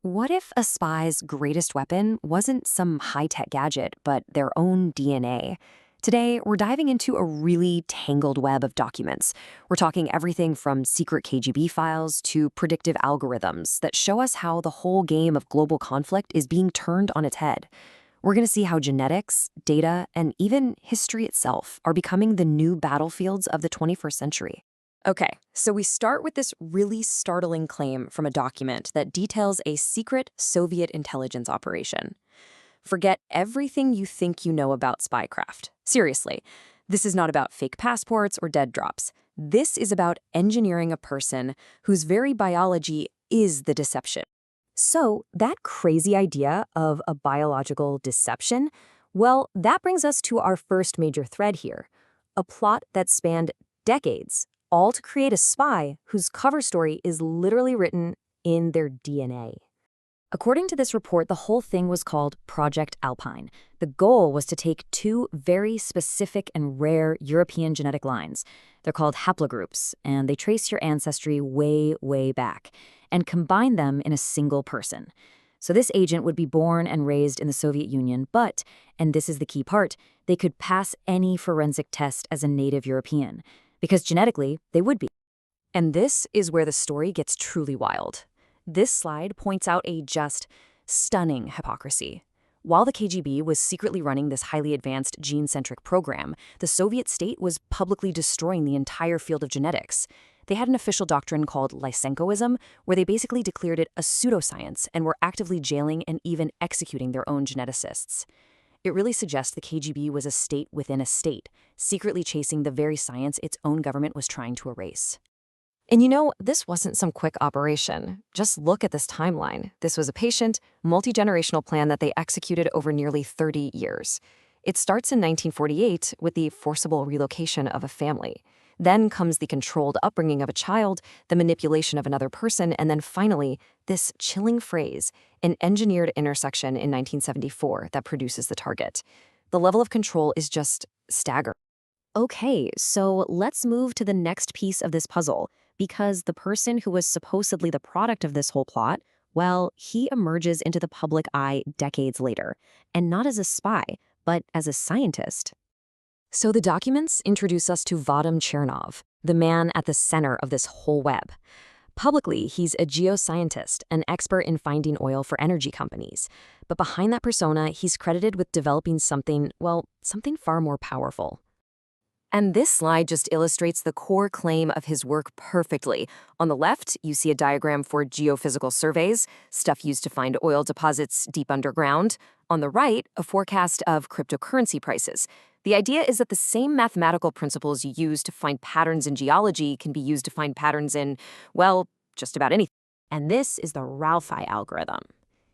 What if a spy's greatest weapon wasn't some high-tech gadget, but their own DNA? Today, we're diving into a really tangled web of documents. We're talking everything from secret KGB files to predictive algorithms that show us how the whole game of global conflict is being turned on its head. We're going to see how genetics, data, and even history itself are becoming the new battlefields of the 21st century. Okay, so we start with this really startling claim from a document that details a secret Soviet intelligence operation. Forget everything you think you know about spycraft. Seriously, this is not about fake passports or dead drops. This is about engineering a person whose very biology is the deception. So, that crazy idea of a biological deception, well, that brings us to our first major thread here, a plot that spanned decades, all to create a spy whose cover story is literally written in their DNA. According to this report, the whole thing was called Project Alpine. The goal was to take two very specific and rare European genetic lines. They're called haplogroups, and they trace your ancestry way, way back, and combine them in a single person. So this agent would be born and raised in the Soviet Union, but, and this is the key part, they could pass any forensic test as a native European, because genetically, they would be. And this is where the story gets truly wild. This slide points out a just stunning hypocrisy. While the KGB was secretly running this highly advanced gene-centric program, the Soviet state was publicly destroying the entire field of genetics. They had an official doctrine called Lysenkoism, where they basically declared it a pseudoscience and were actively jailing and even executing their own geneticists. It really suggests the KGB was a state within a state, secretly chasing the very science its own government was trying to erase. And you know, this wasn't some quick operation. Just look at this timeline. This was a patient, multi-generational plan that they executed over nearly 30 years. It starts in 1948 with the forcible relocation of a family. Then comes the controlled upbringing of a child, the manipulation of another person, and then finally, this chilling phrase, an engineered intersection in 1974 that produces the target. The level of control is just staggering. Okay, so let's move to the next piece of this puzzle, because the person who was supposedly the product of this whole plot, well, he emerges into the public eye decades later, and not as a spy, but as a scientist. So the documents introduce us to Vadim Chernov, the man at the center of this whole web. Publicly, he's a geoscientist, an expert in finding oil for energy companies. But behind that persona, he's credited with developing something, well, something far more powerful. And this slide just illustrates the core claim of his work perfectly. On the left, you see a diagram for geophysical surveys, stuff used to find oil deposits deep underground. On the right, a forecast of cryptocurrency prices. The idea is that the same mathematical principles you use to find patterns in geology can be used to find patterns in, well, just about anything. And this is the Ralphi algorithm.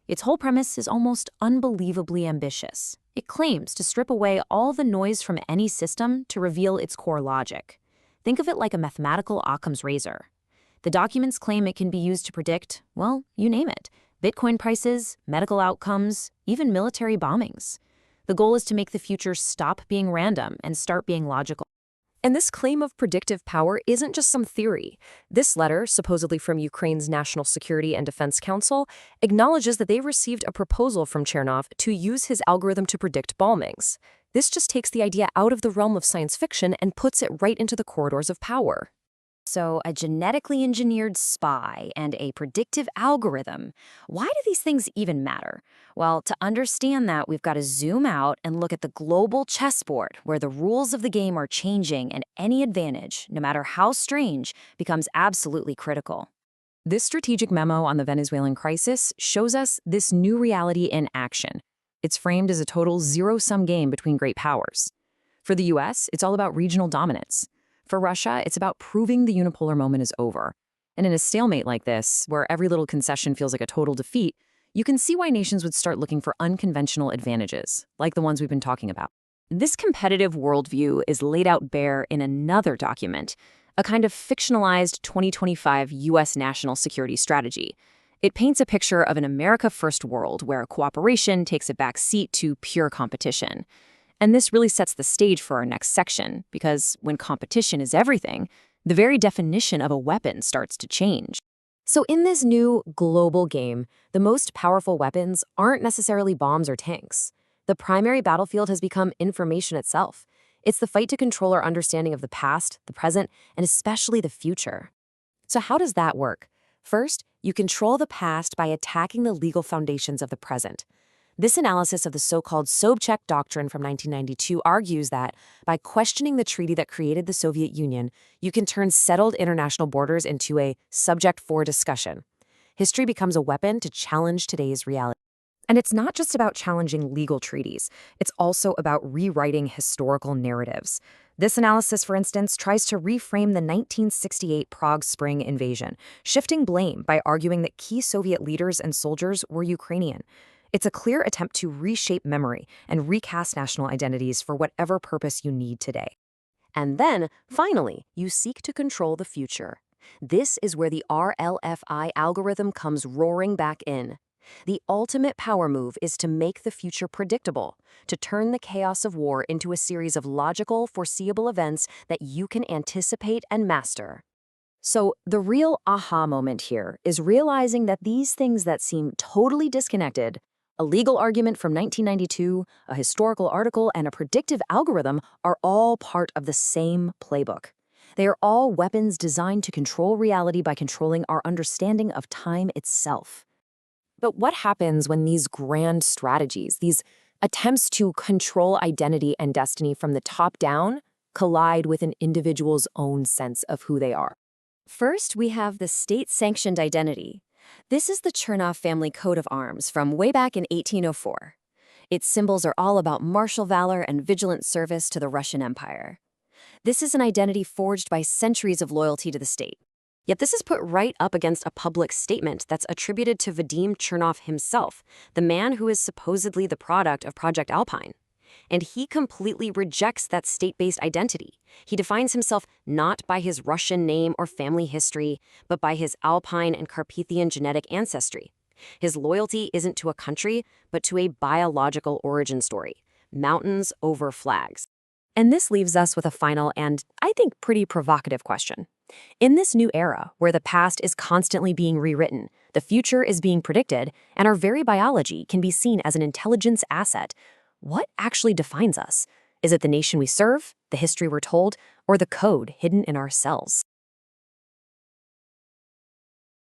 Its whole premise is almost unbelievably ambitious. It claims to strip away all the noise from any system to reveal its core logic. Think of it like a mathematical Occam's razor. The documents claim it can be used to predict, well, you name it, Bitcoin prices, medical outcomes, even military bombings. The goal is to make the future stop being random and start being logical. And this claim of predictive power isn't just some theory. This letter, supposedly from Ukraine's National Security and Defense Council, acknowledges that they received a proposal from Chernov to use his algorithm to predict bombings. This just takes the idea out of the realm of science fiction and puts it right into the corridors of power. So, a genetically engineered spy and a predictive algorithm. Why do these things even matter? Well, to understand that, we've got to zoom out and look at the global chessboard where the rules of the game are changing and any advantage, no matter how strange, becomes absolutely critical. This strategic memo on the Venezuelan crisis shows us this new reality in action. It's framed as a total zero-sum game between great powers. For the US, it's all about regional dominance. For Russia, it's about proving the unipolar moment is over. And in a stalemate like this, where every little concession feels like a total defeat, you can see why nations would start looking for unconventional advantages, like the ones we've been talking about. This competitive worldview is laid out bare in another document, a kind of fictionalized 2025 U.S. national security strategy. It paints a picture of an America-first world where cooperation takes a back seat to pure competition. And this really sets the stage for our next section, because when competition is everything, the very definition of a weapon starts to change. So in this new global game, the most powerful weapons aren't necessarily bombs or tanks. The primary battlefield has become information itself. It's the fight to control our understanding of the past, the present, and especially the future. So how does that work? First, you control the past by attacking the legal foundations of the present. This analysis of the so-called Sobchak Doctrine from 1992 argues that by questioning the treaty that created the Soviet Union, you can turn settled international borders into a subject for discussion. History becomes a weapon to challenge today's reality. And it's not just about challenging legal treaties. It's also about rewriting historical narratives. This analysis, for instance, tries to reframe the 1968 Prague Spring invasion, shifting blame by arguing that key Soviet leaders and soldiers were Ukrainian. It's a clear attempt to reshape memory and recast national identities for whatever purpose you need today. And then, finally, you seek to control the future. This is where the RLFI algorithm comes roaring back in. The ultimate power move is to make the future predictable, to turn the chaos of war into a series of logical, foreseeable events that you can anticipate and master. So the real aha moment here is realizing that these things that seem totally disconnected, a legal argument from 1992, a historical article, and a predictive algorithm are all part of the same playbook. They are all weapons designed to control reality by controlling our understanding of time itself. But what happens when these grand strategies, these attempts to control identity and destiny from the top down, collide with an individual's own sense of who they are? First, we have the state-sanctioned identity. This is the Chernov family coat of arms from way back in 1804. Its symbols are all about martial valor and vigilant service to the Russian Empire. This is an identity forged by centuries of loyalty to the state. Yet this is put right up against a public statement that's attributed to Vadim Chernov himself, the man who is supposedly the product of Project Alpine. And he completely rejects that state-based identity. He defines himself not by his Russian name or family history, but by his Alpine and Carpathian genetic ancestry. His loyalty isn't to a country, but to a biological origin story: mountains over flags. And this leaves us with a final and, I think, pretty provocative question. In this new era, where the past is constantly being rewritten, the future is being predicted, and our very biology can be seen as an intelligence asset, what actually defines us? Is it the nation we serve, the history we're told, or the code hidden in our cells?